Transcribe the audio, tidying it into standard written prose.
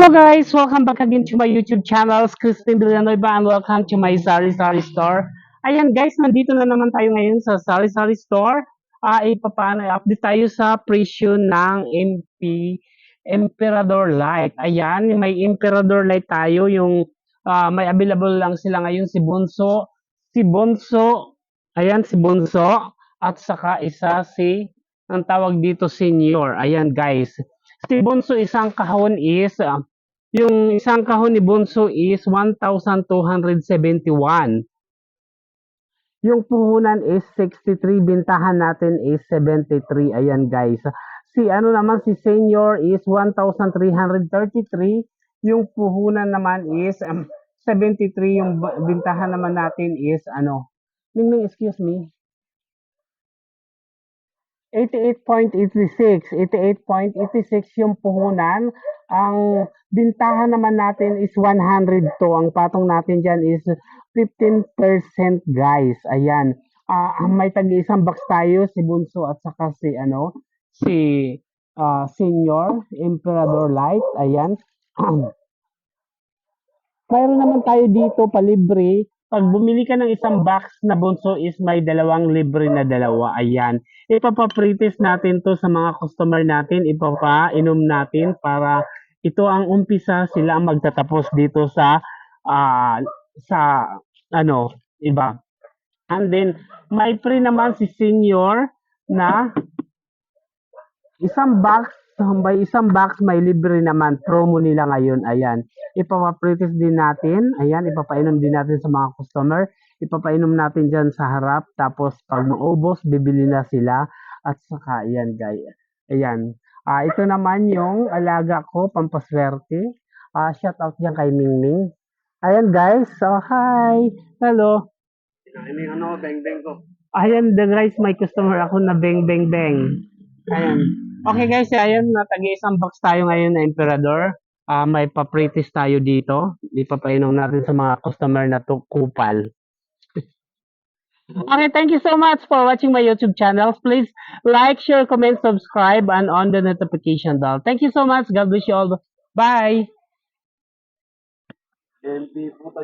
Guys, welcome back again to my YouTube channel, Christine Villanueva, and welcome to my Sari Sari Store. Ayan guys, nandito na naman tayo ngayon sa Sari Sari Store. I-update tayo sa presyo ng Emperador Light. Ayan, may Emperador Light tayo, yung may available lang sila ngayon si Bonso, ayan si Bonso, at saka isa ang tawag dito Senior. Ayan guys, si Bonso isang kahon is yung isang kahon ni Bonso is 1,271. Yung puhunan is 63, bintahan natin is 73. Ayan guys. Si ano naman si Senior is 1,333. Yung puhunan naman is 73. Yung bintahan naman natin is ano? Mingming, excuse me. 88.86. 88.86 yung puhunan. Ang bintahan naman natin is 102. Ang patong natin dyan is 15% guys. Ayan. May tag-isang box tayo, si Bunso at saka si Senior Emperador Light. Ayan. Mayroon naman tayo dito palibre. Pag bumili ka ng isang box na Bunso is may dalawang libre na dalawa. Ayan. Ipapapritis natin to sa mga customer natin. Ipapainom natin para ito ang umpisa. Sila ang magtatapos dito sa iba. And then, may free naman si Senior na isang box. By isang box, may libre naman. Promo nila ngayon. Ayan. Ipapapritis din natin. Ayan. Ipapainom din natin sa mga customer. Ipapainom natin dyan sa harap. Tapos, pag maubos, bibili na sila. At saka, ayan guys. Ayan. Ito naman yung alaga ko, pampaswerte. Shout out dyan kay Mingming. Ayan guys. So, hi. Hello. Beng-beng ko. Ayan, the guys, may customer ako na beng-beng-beng. Ayan. Okay guys, ayan, natag-isang box tayo ngayon na Emperador. May papritis tayo dito. Ipapainom natin sa mga customer na to kupal. Okay, thank you so much for watching my YouTube channel. Please like, share, comment, subscribe, and on the notification bell. Thank you so much. God bless you all. Bye!